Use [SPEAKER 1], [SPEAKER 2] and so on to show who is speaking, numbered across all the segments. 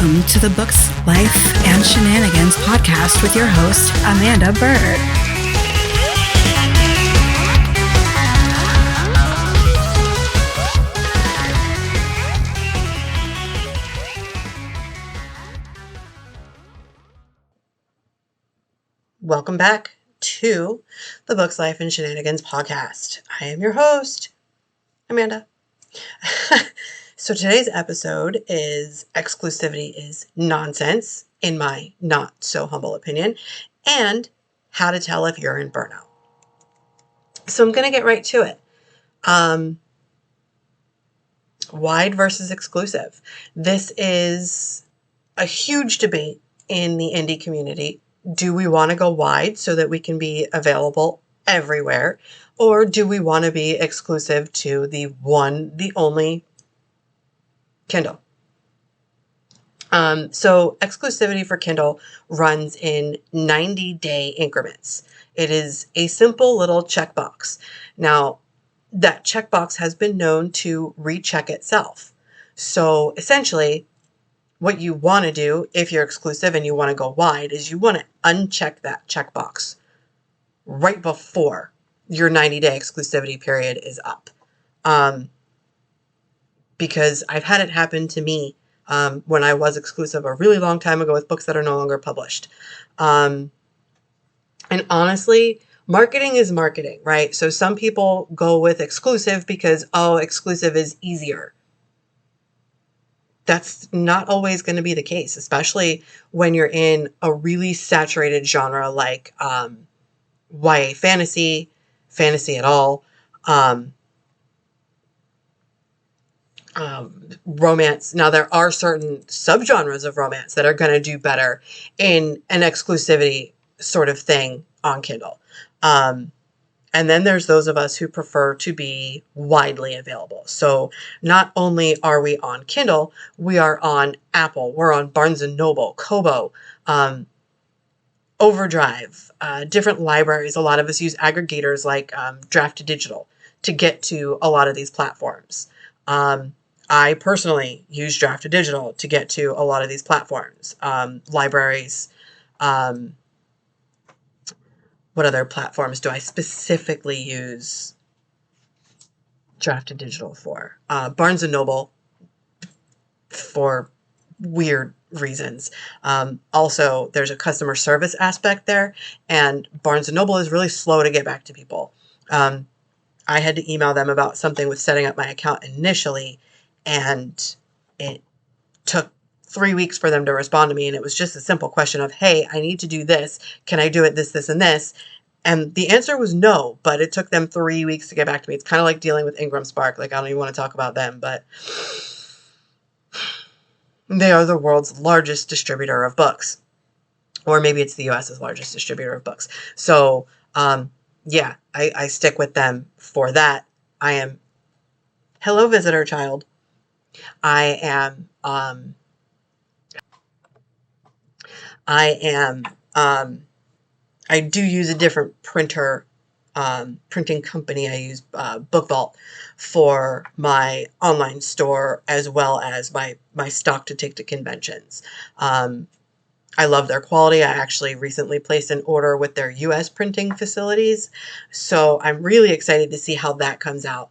[SPEAKER 1] Welcome to the Books, Life, and Shenanigans podcast with your host, Amanda Bird.
[SPEAKER 2] Welcome back to the Books, Life, and Shenanigans podcast. I am your host, Amanda. So today's episode is Exclusivity is Nonsense, in my not so humble opinion, and how to tell if you're in burnout. So I'm going to get right to it. Wide versus exclusive. This is a huge debate in the indie community. Do we want to go wide so that we can be available everywhere? Or do we want to be exclusive to the only Kindle? So exclusivity for Kindle runs in 90-day increments. It is a simple little checkbox. Now, that checkbox has been known to recheck itself. So essentially, what you want to do if you're exclusive and you want to go wide is you want to uncheck that checkbox right before your 90-day exclusivity period is up. Because I've had it happen to me when I was exclusive a really long time ago with books that are no longer published. And honestly, marketing is marketing, right? So some people go with exclusive because, exclusive is easier. That's not always going to be the case, especially when you're in a really saturated genre like YA fantasy at all, romance. Now, there are certain subgenres of romance that are going to do better in an exclusivity sort of thing on Kindle. And then there's those of us who prefer to be widely available. So not only are we on Kindle, we are on Apple, we're on Barnes & Noble, Kobo, Overdrive, different libraries. A lot of us use aggregators like Draft Digital to get to a lot of these platforms. I personally use Draft Digital to get to a lot of these platforms, libraries. What other platforms do I specifically use Draft Digital for? Barnes & Noble for weird reasons. Also, there's a customer service aspect there, and Barnes & Noble is really slow to get back to people. I had to email them about something with setting up my account initially, and it took 3 weeks for them to respond to me. And it was just a simple question of, hey, I need to do this. Can I do it this, and this? And the answer was no, but it took them 3 weeks to get back to me. It's kind of like dealing with Ingram Spark. Like, I don't even want to talk about them, but they are the world's largest distributor of books. Or maybe it's the US's largest distributor of books. So, yeah, I stick with them for that. I am, hello, visitor child. I do use a different printing company. I use BookVault for my online store as well as my stock to take to conventions. I love their quality. I actually recently placed an order with their US printing facilities. So I'm really excited to see how that comes out.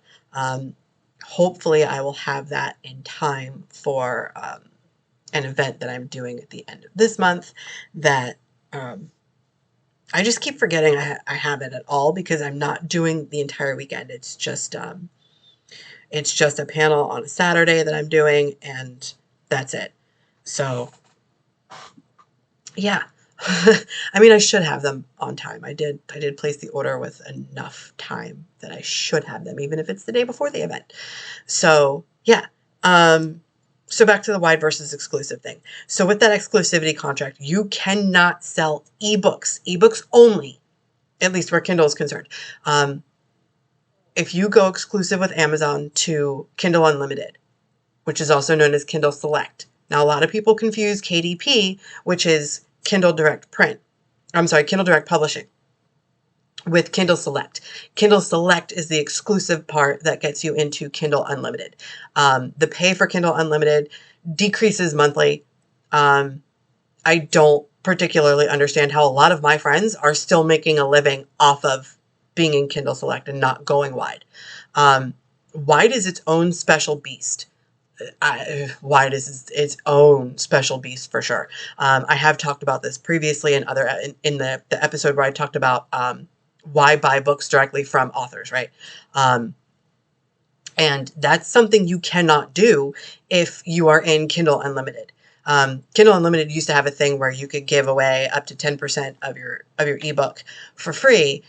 [SPEAKER 2] Hopefully I will have that in time for an event that I'm doing at the end of this month that I just keep forgetting I have it at all because I'm not doing the entire weekend. It's just a panel on a Saturday that I'm doing, and that's it. So, yeah. I mean, I should have them on time. I did place the order with enough time that I should have them, even if it's the day before the event. So, yeah. So back to the wide versus exclusive thing. So with that exclusivity contract, you cannot sell ebooks only, at least where Kindle is concerned. If you go exclusive with Amazon to Kindle Unlimited, which is also known as Kindle Select. Now, a lot of people confuse KDP, which is Kindle Direct Publishing, with Kindle Select. Kindle Select is the exclusive part that gets you into Kindle Unlimited. The pay for Kindle Unlimited decreases monthly. I don't particularly understand how a lot of my friends are still making a living off of being in Kindle Select and not going wide. Wide is its own special beast. Wide is its own special beast for sure. I have talked about this previously in the episode where I talked about why buy books directly from authors, right? And that's something you cannot do if you are in Kindle Unlimited. Kindle Unlimited used to have a thing where you could give away up to 10% of your ebook for free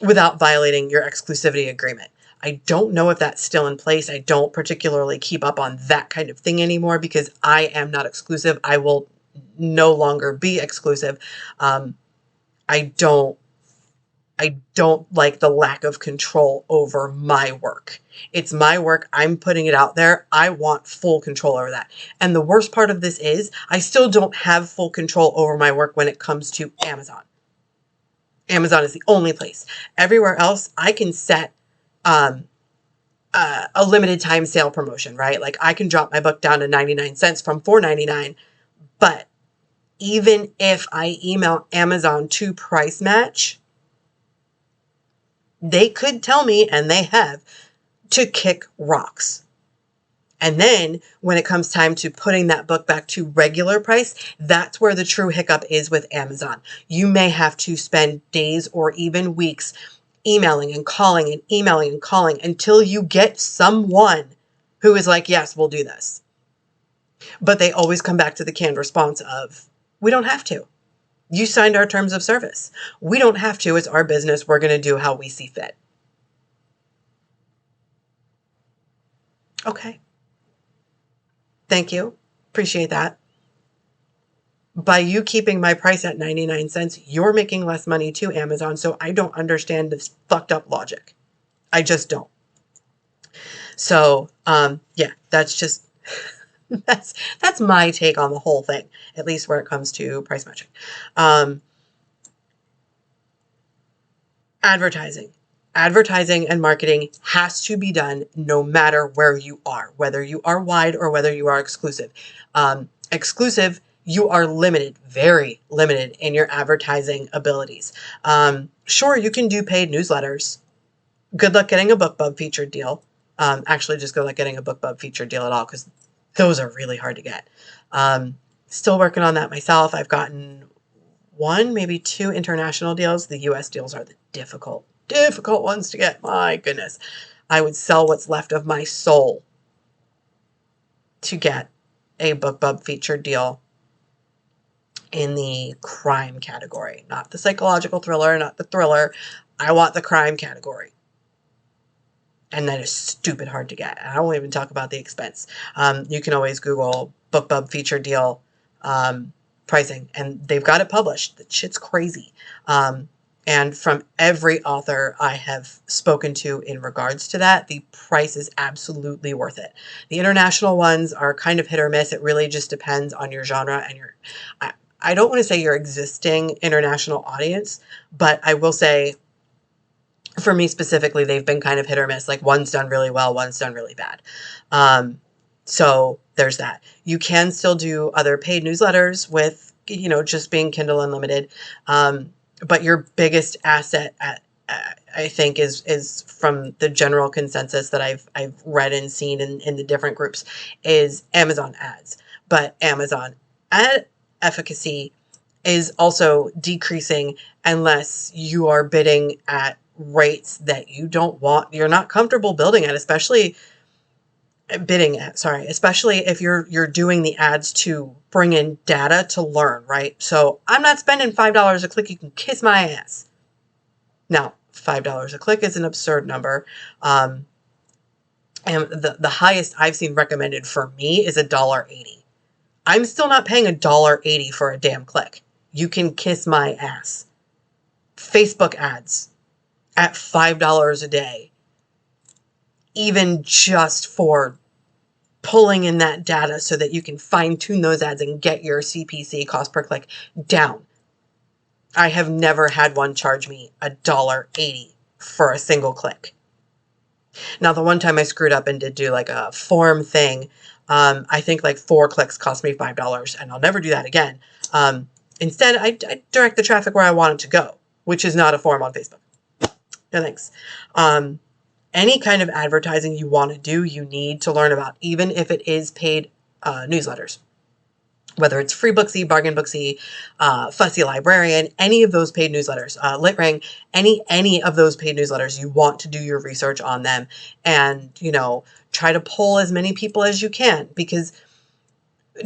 [SPEAKER 2] without violating your exclusivity agreement. I don't know if that's still in place. I don't particularly keep up on that kind of thing anymore because I am not exclusive. I will no longer be exclusive. I don't like the lack of control over my work. It's my work. I'm putting it out there. I want full control over that. And the worst part of this is I still don't have full control over my work when it comes to Amazon. Amazon is the only place. Everywhere else, I can set a limited time sale promotion, right? Like I can drop my book down to 99 cents from $4.99. But even if I email Amazon to price match, they could tell me, and they have, to kick rocks. And then when it comes time to putting that book back to regular price, that's where the true hiccup is with Amazon. You may have to spend days or even weeks emailing and calling and emailing and calling until you get someone who is like, yes, we'll do this. But they always come back to the canned response of, we don't have to. You signed our terms of service. We don't have to. It's our business. We're going to do how we see fit. Okay. Thank you. Appreciate that. By you keeping my price at 99 cents, you're making less money to Amazon. So I don't understand this fucked up logic. I just don't. So, yeah, that's just, that's my take on the whole thing, at least where it comes to price matching. Advertising and marketing has to be done no matter where you are, whether you are wide or whether you are exclusive. Exclusive, you are limited, very limited in your advertising abilities. Sure, you can do paid newsletters. Good luck getting a BookBub featured deal. Actually, just good luck getting a BookBub featured deal at all, because those are really hard to get. Still working on that myself. I've gotten 1, maybe 2 international deals. The US deals are the difficult ones to get. My goodness. I would sell what's left of my soul to get a BookBub featured deal in the crime category, not the psychological thriller, not the thriller. I want the crime category. And that is stupid hard to get. I won't even talk about the expense. You can always Google BookBub feature deal pricing, and they've got it published. The shit's crazy. And from every author I have spoken to in regards to that, the price is absolutely worth it. The international ones are kind of hit or miss. It really just depends on your genre and your, I don't want to say your existing international audience, but I will say, for me specifically, they've been kind of hit or miss. Like one's done really well, one's done really bad. So there's that. You can still do other paid newsletters with, just being Kindle Unlimited. But your biggest asset, I think, is from the general consensus that I've read and seen in the different groups, is Amazon ads. But Amazon ad efficacy is also decreasing unless you are bidding at rates that you're not comfortable building at, especially if you're doing the ads to bring in data to learn, right? So I'm not spending $5 a click. You can kiss my ass. Now, $5 a click is an absurd number. And the highest I've seen recommended for me is $1.80. I'm still not paying $1.80 for a damn click. You can kiss my ass. Facebook ads at $5 a day, even just for pulling in that data so that you can fine tune those ads and get your CPC, cost per click, down. I have never had one charge me $1.80 for a single click. Now, the one time I screwed up and did do like a form thing, I think like 4 clicks cost me $5, and I'll never do that again. Instead, I direct the traffic where I want it to go, which is not a form on Facebook. No thanks. Any kind of advertising you want to do, you need to learn about, even if it is paid newsletters. Whether it's Free Booksy, Bargain Booksy, Fussy Librarian, any of those paid newsletters, Lit Ring, any of those paid newsletters, you want to do your research on them and, try to pull as many people as you can, because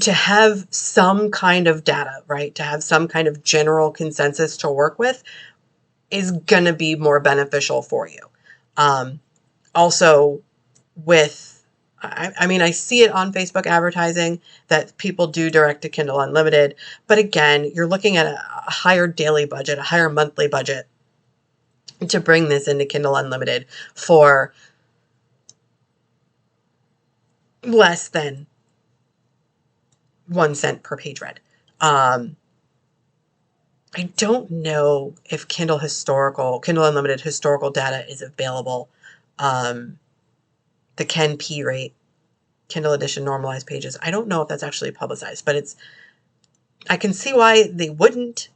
[SPEAKER 2] to have some kind of data, right, to have some kind of general consensus to work with is going to be more beneficial for you. Also, I see it on Facebook advertising that people do direct to Kindle Unlimited. But again, you're looking at a higher daily budget, a higher monthly budget to bring this into Kindle Unlimited for less than 1 cent per page read. I don't know if Kindle Unlimited historical data is available. The Ken P rate, Kindle edition normalized pages. I don't know if that's actually publicized, but I can see why they wouldn't,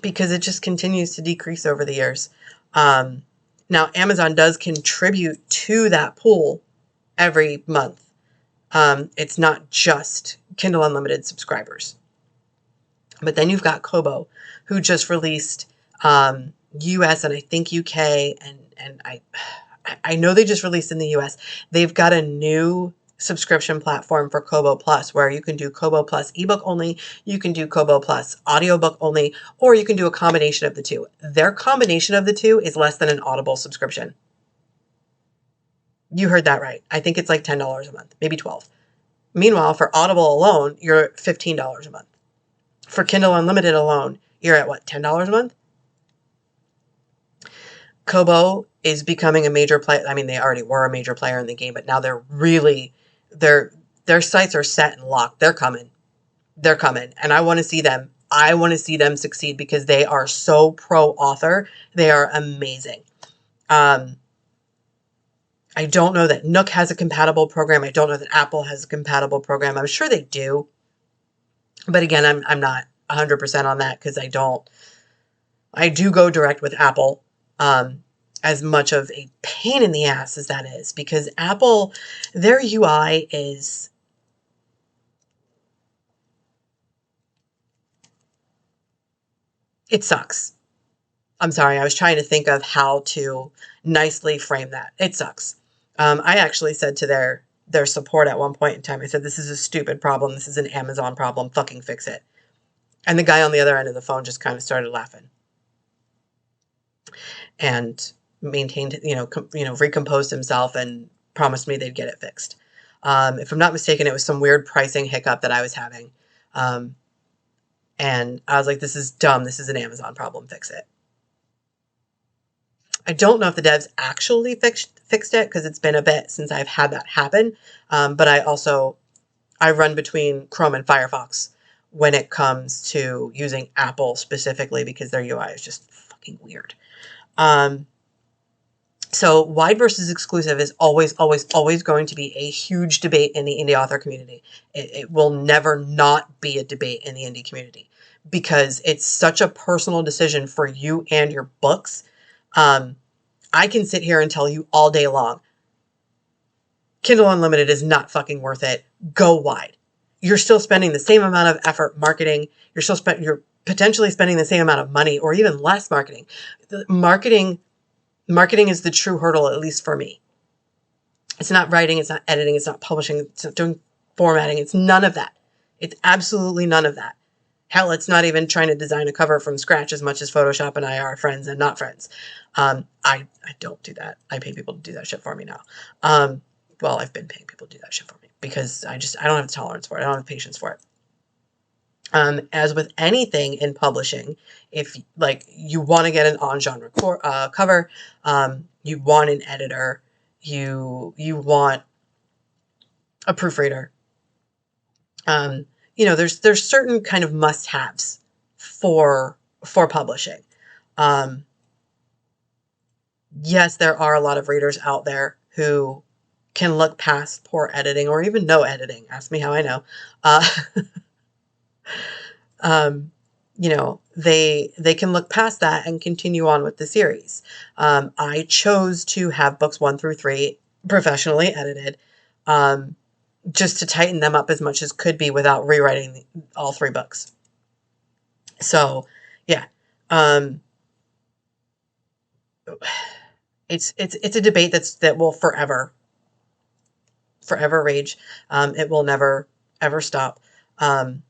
[SPEAKER 2] because it just continues to decrease over the years. Now, Amazon does contribute to that pool every month. It's not just Kindle Unlimited subscribers. But then you've got Kobo, who just released US and I think UK, and I know they just released in the US. They've got a new subscription platform for Kobo Plus, where you can do Kobo Plus ebook only, you can do Kobo Plus audiobook only, or you can do a combination of the two. Their combination of the two is less than an Audible subscription. You heard that right. I think it's like $10 a month, maybe $12. Meanwhile, for Audible alone, you're at $15 a month. For Kindle Unlimited alone, you're at what, $10 a month? Kobo is becoming a major player. I mean, they already were a major player in the game, but now they're really, their sights are set and locked. They're coming. And I want to see them. I want to see them succeed because they are so pro-author. They are amazing. I don't know that Nook has a compatible program. I don't know that Apple has a compatible program. I'm sure they do. But again, I'm not 100% on that because I do go direct with Apple. As much of a pain in the ass as that is, because Apple, their UI it sucks. I'm sorry, I was trying to think of how to nicely frame that. It sucks. I actually said to their support at one point in time, I said, this is a stupid problem. This is an Amazon problem. Fucking fix it. And the guy on the other end of the phone just kind of started laughing. And maintained, recomposed himself and promised me they'd get it fixed. If I'm not mistaken, it was some weird pricing hiccup that I was having. And I was like, this is dumb. This is an Amazon problem. Fix it. I don't know if the devs actually fixed it because it's been a bit since I've had that happen. But I run between Chrome and Firefox when it comes to using Apple specifically because their UI is just fucking weird. So wide versus exclusive is always, always, always going to be a huge debate in the indie author community. It will never not be a debate in the indie community because it's such a personal decision for you and your books. I can sit here and tell you all day long, Kindle Unlimited is not fucking worth it. Go wide. You're still spending the same amount of effort marketing. You're potentially spending the same amount of money or even less marketing. The marketing is the true hurdle, at least for me. It's not writing, it's not editing, it's not publishing, it's not doing formatting. It's none of that. It's absolutely none of that. Hell, it's not even trying to design a cover from scratch as much as Photoshop and I are friends and not friends. I don't do that. I pay people to do that shit for me now. Well, I've been paying people to do that shit for me because I don't have the tolerance for it. I don't have the patience for it. As with anything in publishing, if you want to get an on-genre cover, you want an editor, you want a proofreader. There's certain kind of must-haves for publishing. Yes, there are a lot of readers out there who can look past poor editing or even no editing. Ask me how I know. Uh, they can look past that and continue on with the series. I chose to have books 1 through 3 professionally edited, just to tighten them up as much as could be without rewriting all 3 books. So, yeah, it's a debate that will forever rage. It will never ever stop. I'm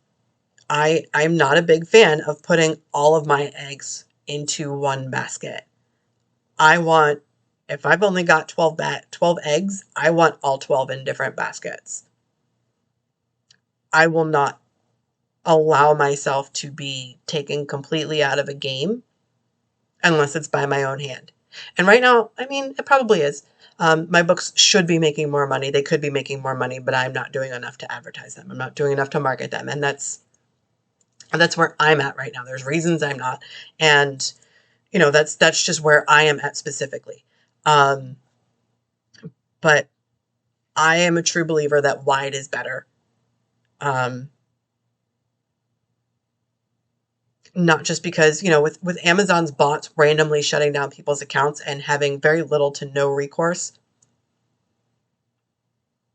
[SPEAKER 2] not a big fan of putting all of my eggs into one basket. If I've only got 12 eggs, I want all 12 in different baskets. I will not allow myself to be taken completely out of a game unless it's by my own hand. And right now, I mean, it probably is. My books should be making more money. They could be making more money, but I'm not doing enough to advertise them. I'm not doing enough to market them. And that's where I'm at right now. There's reasons I'm not. And, that's just where I am at specifically. But I am a true believer that wide is better. Not just because, with Amazon's bots randomly shutting down people's accounts and having very little to no recourse.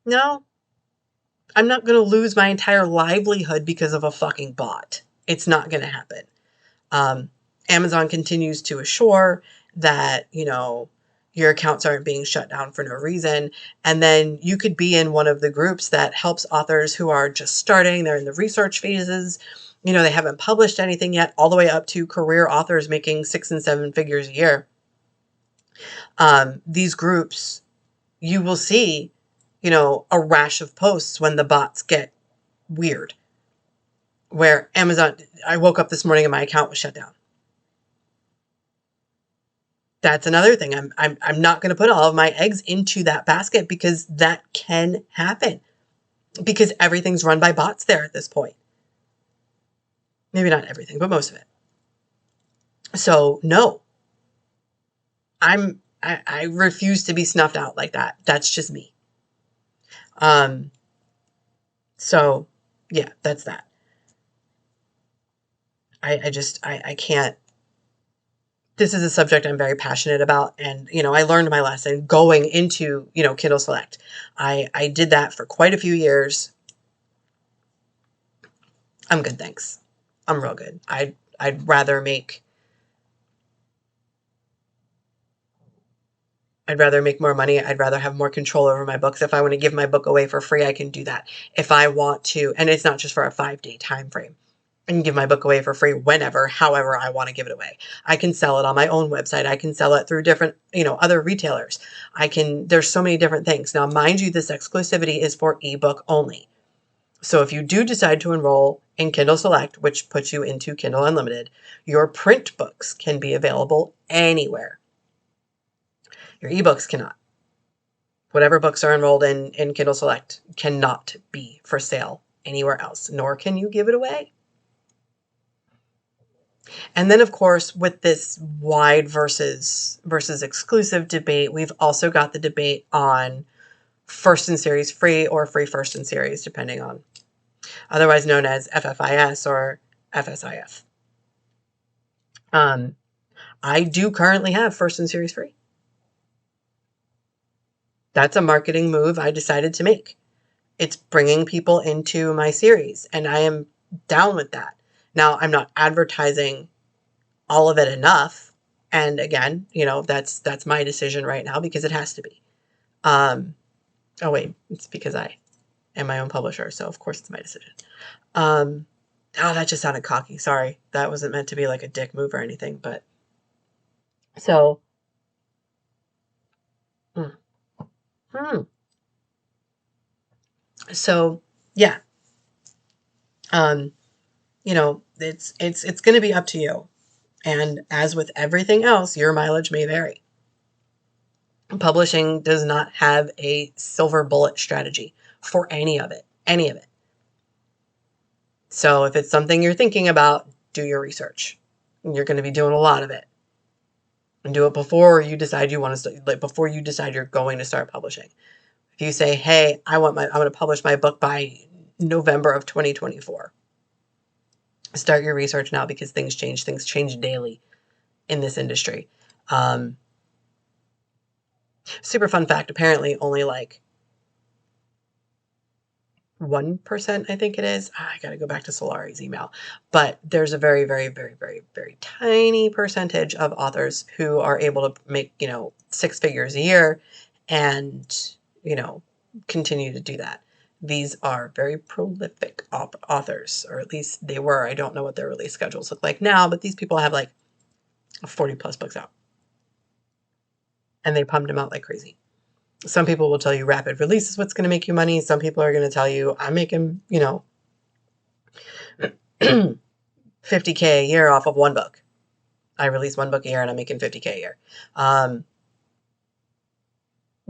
[SPEAKER 2] No, I'm not going to lose my entire livelihood because of a fucking bot. It's not going to happen. Amazon continues to assure that, your accounts aren't being shut down for no reason. And then you could be in one of the groups that helps authors who are just starting. They're in the research phases. They haven't published anything yet, all the way up to career authors making 6 and 7 figures a year. These groups, you will see, a rash of posts when the bots get weird. Where Amazon, I woke up this morning and my account was shut down. That's another thing. I'm not going to put all of my eggs into that basket because that can happen. Because everything's run by bots there at this point. Maybe not everything, but most of it. So no, I refuse to be snuffed out like that. That's just me. So yeah, that's that. I can't. This is a subject I'm very passionate about. And, I learned my lesson going into, Kindle Select. I did that for quite a few years. I'm good, thanks. I'm real good. I'd rather make more money. I'd rather have more control over my books. If I want to give my book away for free, I can do that. If I want to, and it's not just for a 5-day time frame. I can give my book away for free whenever, however I want to give it away. I can sell it on my own website. I can sell it through different, other retailers. There's so many different things. Now, mind you, this exclusivity is for ebook only. So if you do decide to enroll in Kindle Select, which puts you into Kindle Unlimited, your print books can be available anywhere. Your ebooks cannot. Whatever books are enrolled in Kindle Select cannot be for sale anywhere else, nor can you give it away. And then, of course, with this wide versus exclusive debate, we've also got the debate on first in series free or free first in series, depending on, otherwise known as FFIS or FSIF. I do currently have first in series free. That's a marketing move I decided to make. It's bringing people into my series, and I am down with that. Now, I'm not advertising all of it enough. And again, that's my decision right now because it has to be. Oh wait, it's because I am my own publisher. So of course it's my decision. Oh, that just sounded cocky. Sorry. That wasn't meant to be like a dick move or anything, but so, so yeah, it's going to be up to you. And as with everything else, your mileage may vary. Publishing does not have a silver bullet strategy for any of it. So if it's something you're thinking about, do your research. You're going to be doing a lot of it. And do it before you decide you want to start, like before you decide you're going to start publishing. If you say, hey, I'm going to publish my book by November of 2024. Start your research now, because things change daily in this industry. Super fun fact, apparently only like 1%, I think it is. I got to go back to Solari's email. But there's a very, very, very, very, very tiny percentage of authors who are able to make, 6 figures a year and, continue to do that. These are very prolific authors, or at least they were. I don't know what their release schedules look like now, but these people have like 40 plus books out. And they pumped them out like crazy. Some people will tell you rapid release is what's going to make you money. Some people are going to tell you, I'm making, $50K a year off of one book. I release one book a year and I'm making $50K a year.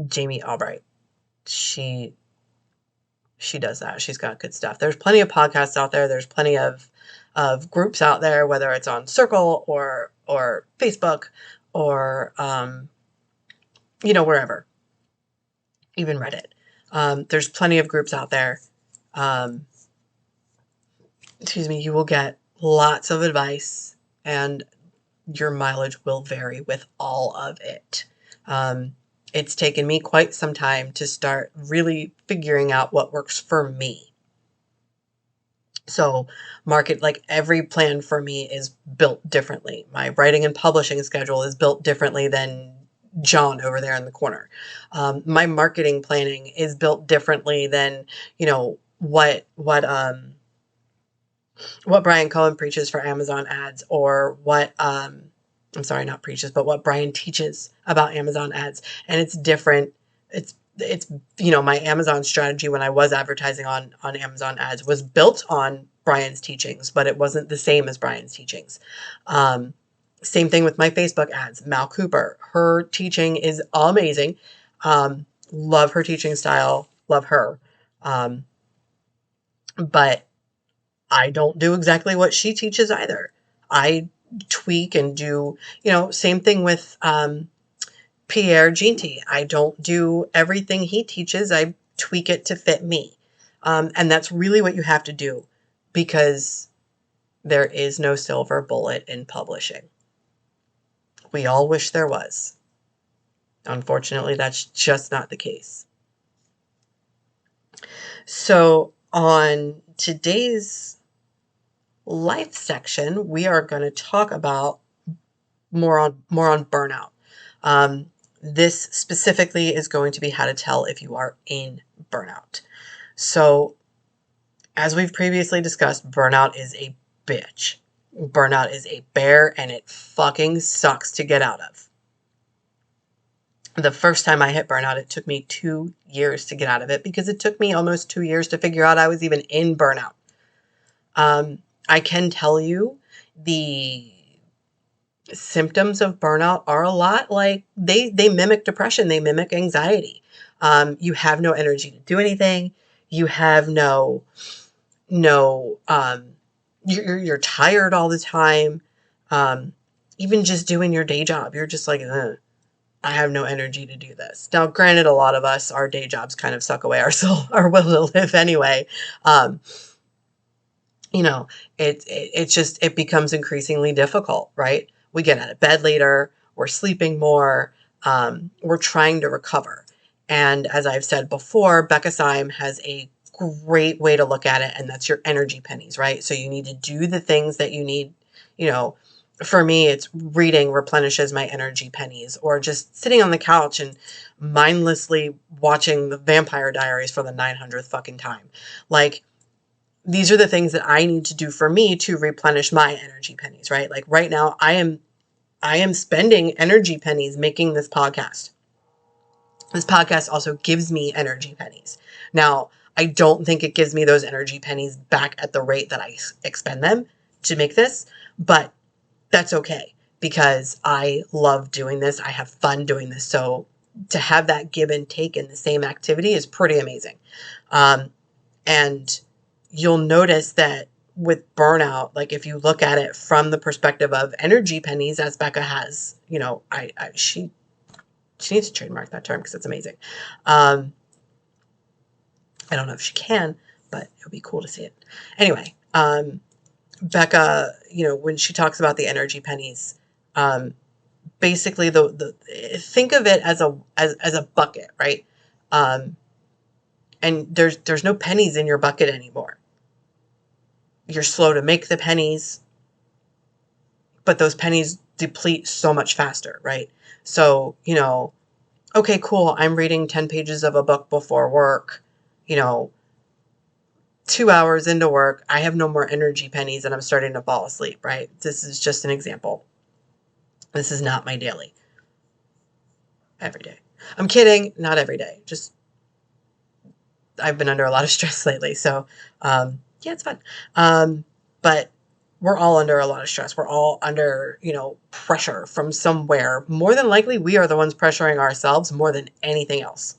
[SPEAKER 2] Jamie Albright, she does that. She's got good stuff. There's plenty of podcasts out there. There's plenty of groups out there, whether it's on Circle or Facebook or, wherever. Even Reddit. There's plenty of groups out there. You will get lots of advice, and your mileage will vary with all of it. It's taken me quite some time to start really figuring out what works for me. So every plan for me is built differently. My writing and publishing schedule is built differently than John over there in the corner. My marketing planning is built differently than, what Brian Cohen preaches for Amazon ads, or what, I'm sorry, not preaches, but what Brian teaches about Amazon ads. And it's different. It's my Amazon strategy when I was advertising on Amazon ads was built on Brian's teachings, but it wasn't the same as Brian's teachings. Same thing with my Facebook ads. Mal Cooper, her teaching is amazing. Love her teaching style. Love her. But I don't do exactly what she teaches either. I tweak and do, same thing with Pierre Ginty. I don't do everything he teaches. I tweak it to fit me. And that's really what you have to do, because there is no silver bullet in publishing. We all wish there was. Unfortunately, that's just not the case. So on today's life section, we are going to talk about more on burnout. This specifically is going to be how to tell if you are in burnout. So as we've previously discussed, burnout is a bitch. Burnout is a bear, and it fucking sucks to get out of. The first time I hit burnout, it took me 2 years to get out of it, because it took me almost 2 years to figure out I was even in burnout. I can tell you the symptoms of burnout are a lot like they mimic depression. They mimic anxiety. You have no energy to do anything. You have you're tired all the time. Even just doing your day job, you're just like, I have no energy to do this. Now, granted, a lot of us, our day jobs kind of suck away our will to live anyway. It becomes increasingly difficult, right? We get out of bed later, we're sleeping more, we're trying to recover. And as I've said before, Becca Syme has a great way to look at it, and that's your energy pennies, right? So you need to do the things that you need. For me, it's reading replenishes my energy pennies, or just sitting on the couch and mindlessly watching the Vampire Diaries for the 900th fucking time. Like, these are the things that I need to do for me to replenish my energy pennies, right? Like right now, I am spending energy pennies making this podcast. This podcast also gives me energy pennies. Now, I don't think it gives me those energy pennies back at the rate that I expend them to make this, but that's okay, because I love doing this. I have fun doing this. So to have that give and take in the same activity is pretty amazing. And you'll notice that with burnout, like if you look at it from the perspective of energy pennies, as Becca has, she needs to trademark that term because it's amazing. I don't know if she can, but it would be cool to see it. Anyway, Becca, when she talks about the energy pennies, basically the think of it as a bucket, right? And there's no pennies in your bucket anymore. You're slow to make the pennies, but those pennies deplete so much faster, right? So, okay, cool. I'm reading 10 pages of a book before work, 2 hours into work, I have no more energy pennies and I'm starting to fall asleep, right? This is just an example. This is not my daily. Every day. I'm kidding. Not every day. Just, I've been under a lot of stress lately. So, yeah, it's fun. But we're all under a lot of stress. We're all under, pressure from somewhere. More than likely, we are the ones pressuring ourselves more than anything else.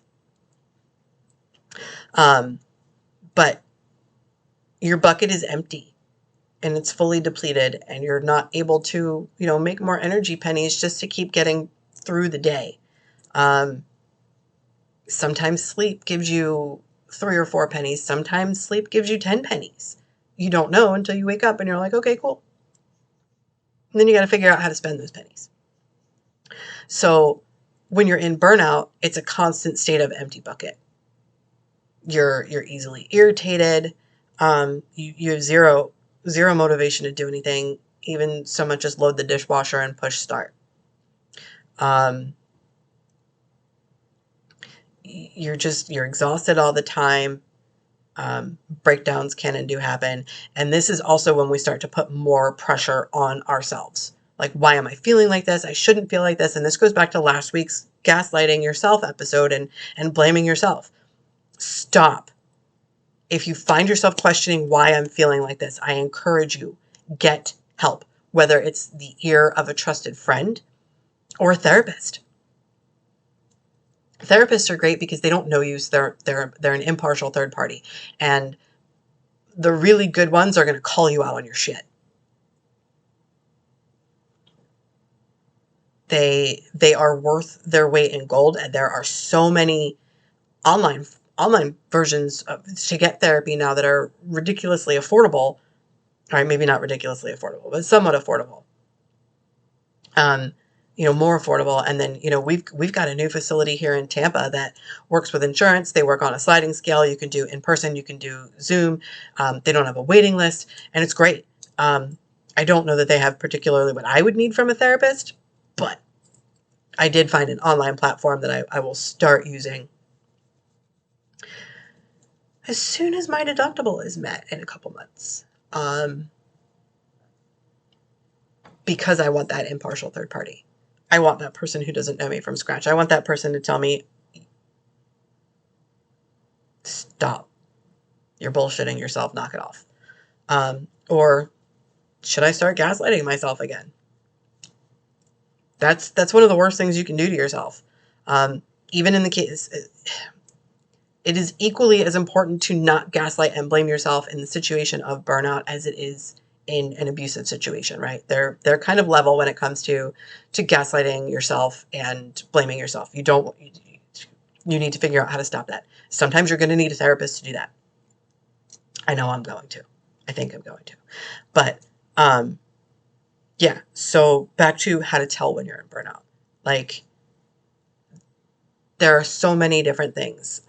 [SPEAKER 2] But your bucket is empty and it's fully depleted and you're not able to, make more energy pennies just to keep getting through the day. Sometimes sleep gives you 3 or 4 pennies. Sometimes sleep gives you 10 pennies. You don't know until you wake up and you're like, okay, cool. And then you got to figure out how to spend those pennies. So when you're in burnout, it's a constant state of empty bucket. You're easily irritated. You have zero motivation to do anything, even so much as load the dishwasher and push start. You're exhausted all the time. Breakdowns can and do happen. And this is also when we start to put more pressure on ourselves. Like, why am I feeling like this? I shouldn't feel like this. And this goes back to last week's gaslighting yourself episode and blaming yourself. Stop. If you find yourself questioning why I'm feeling like this, I encourage you, get help, whether it's the ear of a trusted friend or a therapist. Therapists are great because they don't know you, so they're an impartial third party. And the really good ones are going to call you out on your shit. They are worth their weight in gold, and there are so many online versions to get therapy now that are ridiculously affordable. All right, maybe not ridiculously affordable, but somewhat affordable. More affordable. And then, we've got a new facility here in Tampa that works with insurance. They work on a sliding scale. You can do in person, you can do Zoom. They don't have a waiting list, and it's great. I don't know that they have particularly what I would need from a therapist, but I did find an online platform that I will start using as soon as my deductible is met in a couple months. Because I want that impartial third party. I want that person who doesn't know me from scratch. I want that person to tell me, stop. You're bullshitting yourself. Knock it off. Or should I start gaslighting myself again? That's one of the worst things you can do to yourself. Even in the case, it is equally as important to not gaslight and blame yourself in the situation of burnout as it is in an abusive situation, right? They're kind of level when it comes to gaslighting yourself and blaming yourself. You need to figure out how to stop that. Sometimes you're going to need a therapist to do that. I know I'm going to. I think I'm going to. But yeah, so back to how to tell when you're in burnout. Like, there are so many different things.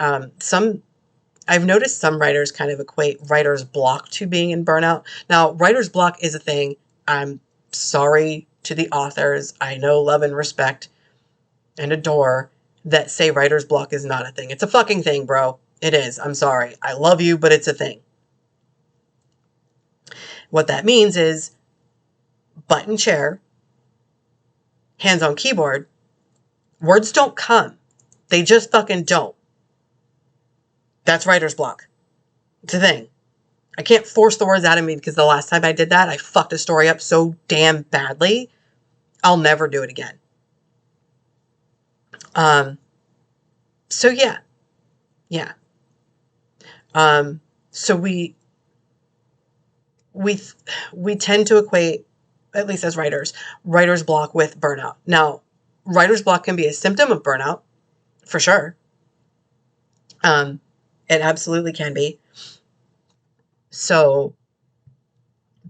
[SPEAKER 2] I've noticed some writers kind of equate writer's block to being in burnout. Now, writer's block is a thing. I'm sorry to the authors I know, love, and respect and adore that say writer's block is not a thing. It's a fucking thing, bro. It is. I'm sorry. I love you, but it's a thing. What that means is button chair, hands on keyboard, words don't come. They just fucking don't. That's writer's block. It's a thing. I can't force the words out of me because the last time I did that, I fucked a story up so damn badly. I'll never do it again. So yeah. So we tend to equate, at least as writer's block with burnout. Now, writer's block can be a symptom of burnout, for sure. It absolutely can be. So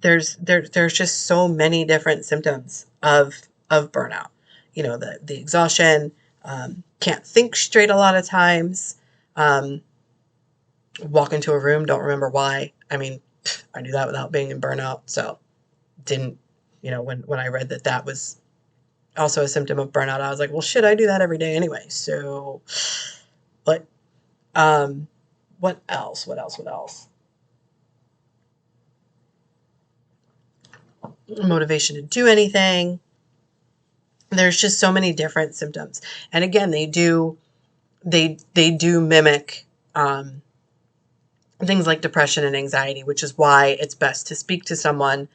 [SPEAKER 2] there's just so many different symptoms of burnout. You know, the exhaustion, can't think straight a lot of times, walk into a room, don't remember why. I mean, I knew that without being in burnout, so didn't, when I read that was also a symptom of burnout, I was like, well, shit, I do that every day anyway. So, but, what else? Motivation to do anything. There's just so many different symptoms. And again, they do mimic, things like depression and anxiety, which is why it's best to speak to someone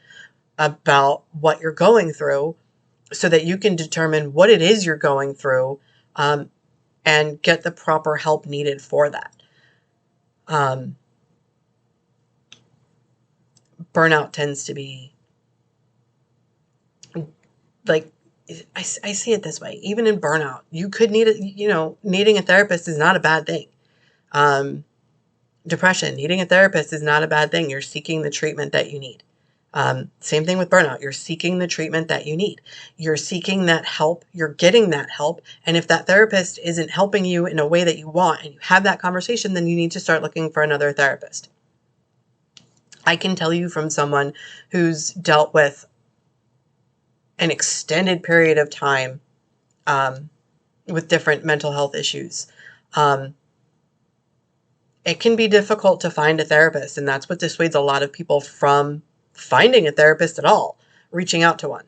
[SPEAKER 2] about what you're going through so that you can determine what it is you're going through, and get the proper help needed for that. Burnout tends to be like, I see it this way. Even in burnout, you could needing a therapist is not a bad thing. Depression, needing a therapist is not a bad thing. You're seeking the treatment that you need. Same thing with burnout. You're seeking the treatment that you need. You're seeking that help. You're getting that help. And if that therapist isn't helping you in a way that you want and you have that conversation, then you need to start looking for another therapist. I can tell you from someone who's dealt with an extended period of time, with different mental health issues. It can be difficult to find a therapist, and that's what dissuades a lot of people from finding a therapist at all, reaching out to one.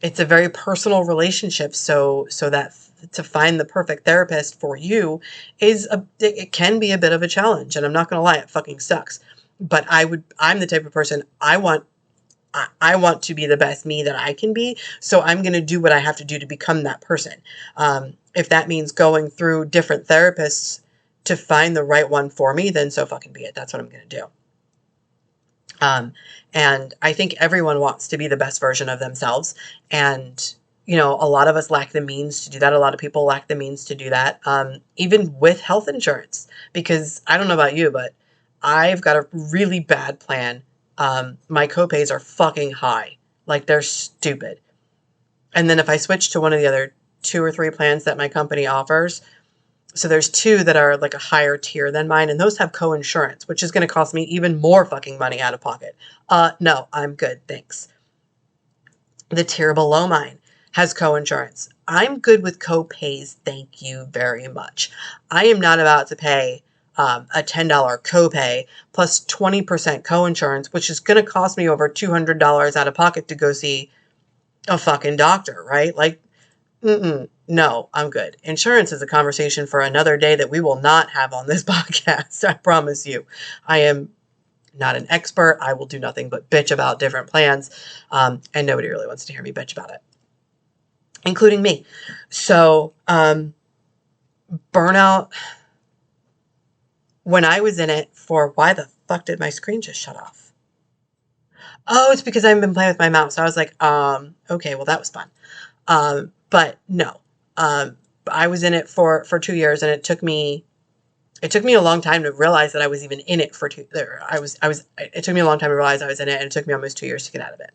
[SPEAKER 2] It's a very personal relationship, so that to find the perfect therapist for you it can be a bit of a challenge, and I'm not going to lie, it fucking sucks. But I'm the type of person, I want to be the best me that I can be, so I'm going to do what I have to do to become that person. If that means going through different therapists to find the right one for me, then so fucking be it. That's what I'm going to do. And I think everyone wants to be the best version of themselves. And, a lot of us lack the means to do that. A lot of people lack the means to do that, even with health insurance, because I don't know about you, but I've got a really bad plan. My copays are fucking high. Like, they're stupid. And then if I switch to one of the other 2 or 3 plans that my company offers, so there's 2 that are like a higher tier than mine, and those have co-insurance, which is going to cost me even more fucking money out of pocket. No, I'm good, thanks. The tier below mine has co-insurance. I'm good with co-pays, thank you very much. I am not about to pay a $10 copay plus 20% co-insurance, which is going to cost me over $200 out of pocket to go see a fucking doctor, right? Like, no, I'm good. Insurance is a conversation for another day that we will not have on this podcast. I promise you. I am not an expert. I will do nothing but bitch about different plans. And nobody really wants to hear me bitch about it, including me. So, burnout, when I was in it why the fuck did my screen just shut off? Oh, it's because I haven't been playing with my mouse. I was like, okay, well, that was fun. But no, I was in it for 2 years, and it took me a long time to realize that I was even in it for it took me a long time to realize I was in it, and it took me almost 2 years to get out of it.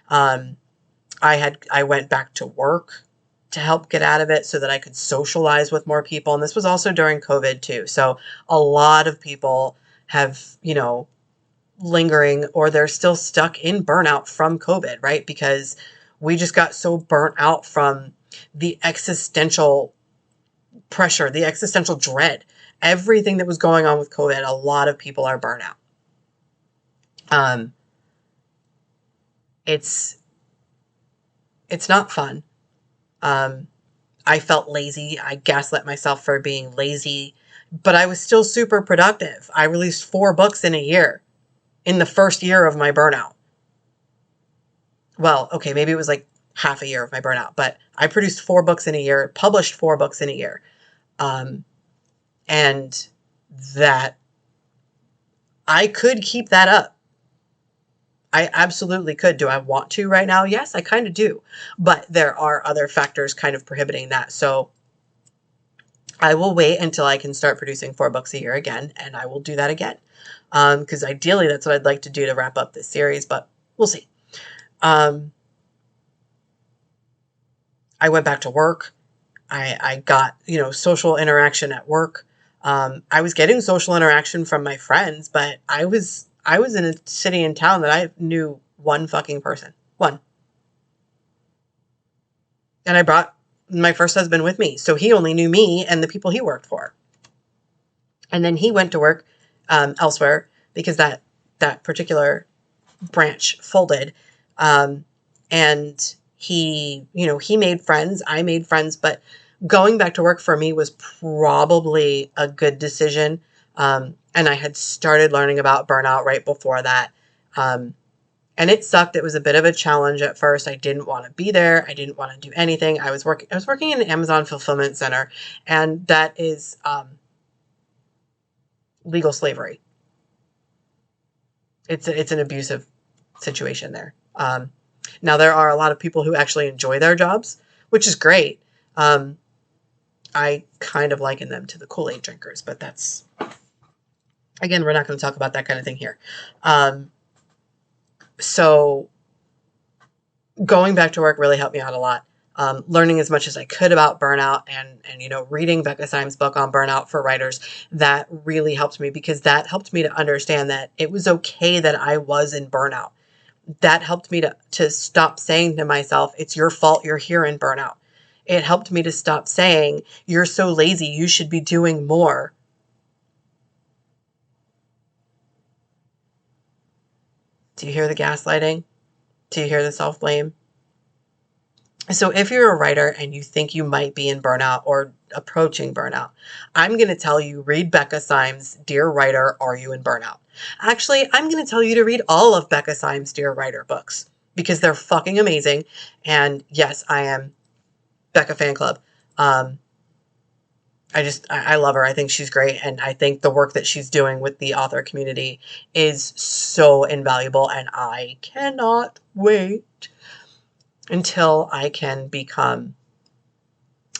[SPEAKER 2] I went back to work to help get out of it so that I could socialize with more people. And this was also during COVID too. So a lot of people have, lingering, or they're still stuck in burnout from COVID, right? Because we just got so burnt out from the existential pressure, the existential dread, everything that was going on with COVID. A lot of people are burnt out. It's not fun. I felt lazy. I gaslit myself for being lazy, but I was still super productive. I released 4 books in a year, in the first year of my burnout. Well, okay, maybe it was like half a year of my burnout, but I produced 4 books in a year, published 4 books in a year. And that I could keep that up. I absolutely could. Do I want to right now? Yes, I kind of do. But there are other factors kind of prohibiting that. So I will wait until I can start producing 4 books a year again, and I will do that again. Because ideally that's what I'd like to do to wrap up this series, but we'll see. I went back to work. I got, social interaction at work. I was getting social interaction from my friends, but I was in a city and town that I knew one fucking person. One. And I brought my first husband with me. So he only knew me and the people he worked for. And then he went to work elsewhere because that particular branch folded. And he made friends. I made friends. But going back to work for me was probably a good decision. And I had started learning about burnout right before that. And it sucked. It was a bit of a challenge at first. I didn't want to be there. I didn't want to do anything. I was working in an Amazon fulfillment center, and that is legal slavery. It's an abusive situation there. Now there are a lot of people who actually enjoy their jobs, which is great. I kind of liken them to the Kool-Aid drinkers, but that's, again, we're not going to talk about that kind of thing here. So going back to work really helped me out a lot. Learning as much as I could about burnout and reading Becca Syme's book on burnout for writers, that really helped me, because that helped me to understand that it was okay that I was in burnout. That helped me to stop saying to myself, it's your fault you're here in burnout. It helped me to stop saying, you're so lazy, you should be doing more. Do you hear the gaslighting? Do you hear the self-blame? So if you're a writer and you think you might be in burnout or approaching burnout, I'm going to tell you, read Becca Syme's Dear Writer, Are You in Burnout? Actually, I'm going to tell you to read all of Becca Syme's Dear Writer books, because they're fucking amazing. And yes, I am Becca fan club. I love her. I think she's great. And I think the work that she's doing with the author community is so invaluable. And I cannot wait until I can become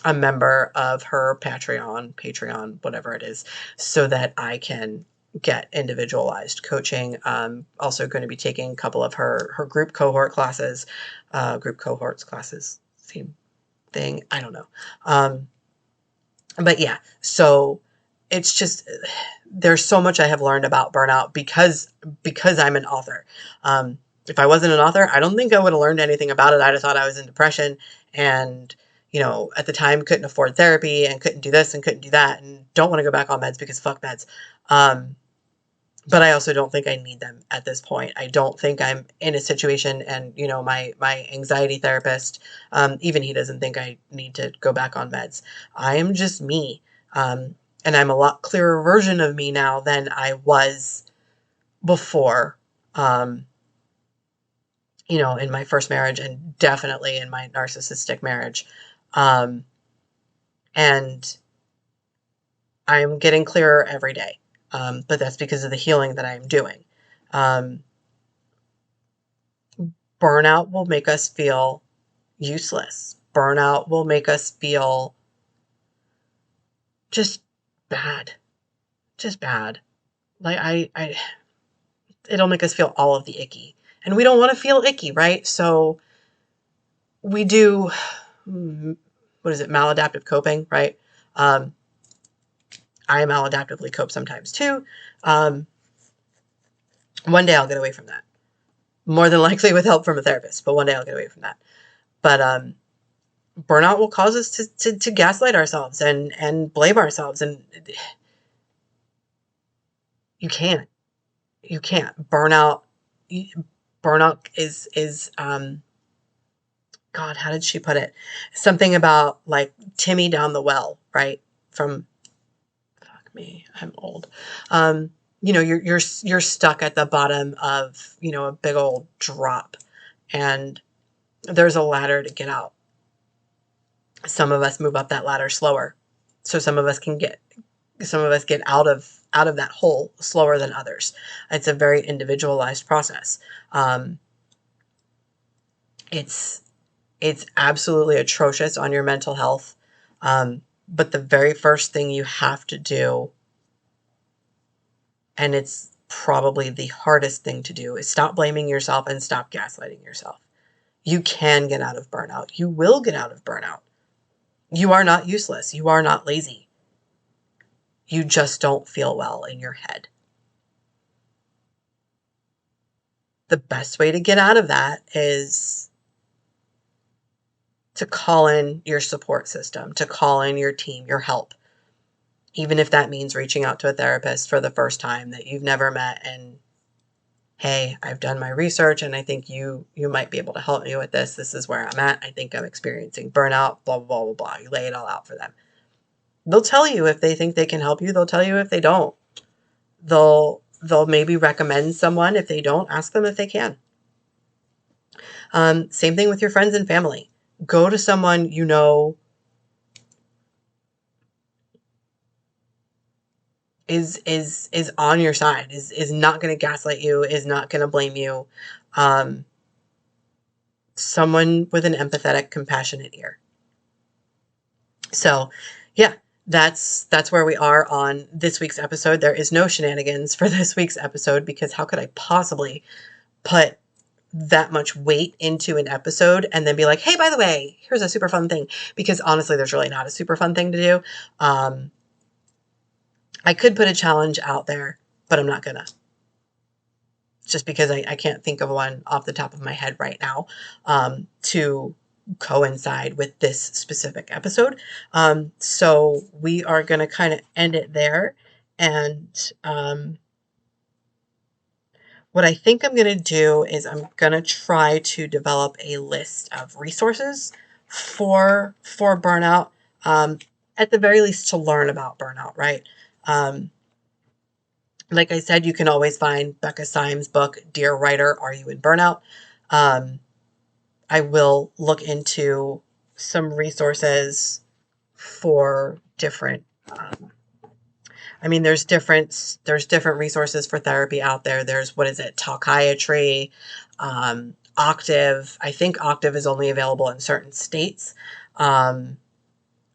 [SPEAKER 2] a member of her Patreon, whatever it is, so that I can get individualized coaching. Also going to be taking a couple of her group cohorts classes, same thing. I don't know. But yeah, so it's just, there's so much I have learned about burnout because I'm an author. If I wasn't an author, I don't think I would have learned anything about it. I'd have thought I was in depression and, at the time couldn't afford therapy and couldn't do this and couldn't do that and don't want to go back on meds because fuck meds. But I also don't think I need them at this point. I don't think I'm in a situation, and, my anxiety therapist, even he doesn't think I need to go back on meds. I am just me. And I'm a lot clearer version of me now than I was before, in my first marriage and definitely in my narcissistic marriage. And I'm getting clearer every day. But that's because of the healing that I'm doing. Burnout will make us feel useless. Burnout will make us feel just bad. Just bad. Like it'll make us feel all of the icky. And we don't want to feel icky, right? So we do, maladaptive coping, right? I maladaptively cope sometimes too. One day I'll get away from that. More than likely with help from a therapist, but one day I'll get away from that. But burnout will cause us to gaslight ourselves and blame ourselves. And you can't. Burnout is God, how did she put it? Something about like Timmy down the well, right? From, fuck me, I'm old. You're stuck at the bottom of, a big old drop, and there's a ladder to get out. Some of us move up that ladder slower. So some of us get out of out of that hole slower than others. It's a very individualized process. It's absolutely atrocious on your mental health. But the very first thing you have to do, and it's probably the hardest thing to do, is stop blaming yourself and stop gaslighting yourself. You can get out of burnout. You will get out of burnout. You are not useless. You are not lazy. You just don't feel well in your head. The best way to get out of that is to call in your support system, to call in your team, your help. Even if that means reaching out to a therapist for the first time that you've never met and, hey, I've done my research and I think you might be able to help me with this. This is where I'm at. I think I'm experiencing burnout, blah, blah, blah, blah. You lay it all out for them. They'll tell you if they think they can help you. They'll tell you if they don't. They'll maybe recommend someone. If they don't, ask them if they can. Same thing with your friends and family. Go to someone you know is on your side, is not going to gaslight you, is not going to blame you. Someone with an empathetic, compassionate ear. So, yeah, that's where we are on this week's episode. There is no shenanigans for this week's episode because how could I possibly put that much weight into an episode and then be like, hey, by the way, here's a super fun thing, because honestly, there's really not a super fun thing to do. I could put a challenge out there, but I'm not gonna, just because I can't think of one off the top of my head right now, to coincide with this specific episode. So we are gonna kind of end it there. And, what I think I'm going to do is I'm going to try to develop a list of resources for burnout, at the very least to learn about burnout, right? Like I said, you can always find Becca Syme's book, Dear Writer, Are You in Burnout? I will look into some resources for different there's different resources for therapy out there. There's, Talkiatry, Octave. I think Octave is only available in certain states.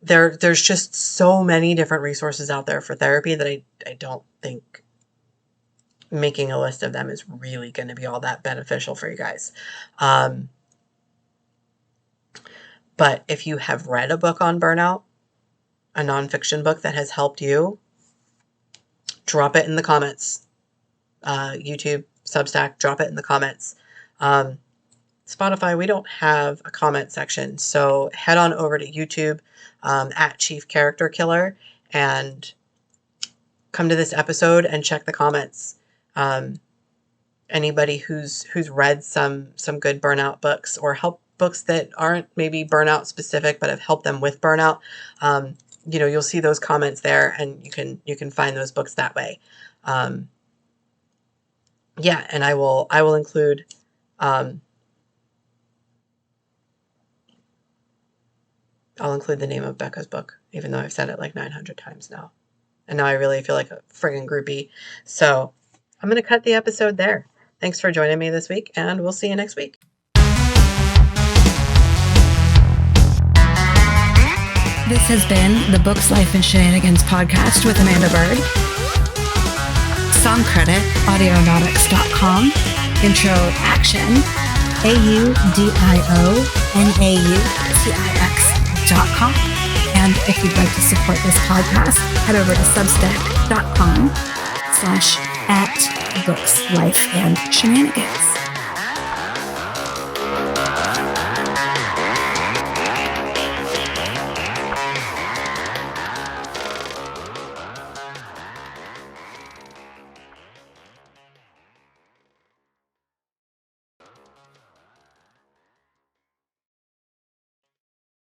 [SPEAKER 2] There's just so many different resources out there for therapy that I don't think making a list of them is really going to be all that beneficial for you guys. But if you have read a book on burnout, a nonfiction book that has helped you, drop it in the comments. YouTube, Substack, drop it in the comments. Spotify, we don't have a comment section. So head on over to YouTube at Chief Character Killer and come to this episode and check the comments. Anybody who's read some good burnout books or help books that aren't maybe burnout specific but have helped them with burnout, you'll see those comments there, and you can find those books that way. And I will include I'll include the name of Becca's book, even though I've said it like 900 times now. And now I really feel like a friggin' groupie. So I'm going to cut the episode there. Thanks for joining me this week, and we'll see you next week.
[SPEAKER 1] This has been the Books, Life, and Shenanigans podcast with Amanda Bird. Song credit, audionautics.com. Intro action, AUDIONAUTIX.com. And if you'd like to support this podcast, head over to substack.com/@Books, Life, and Shenanigans.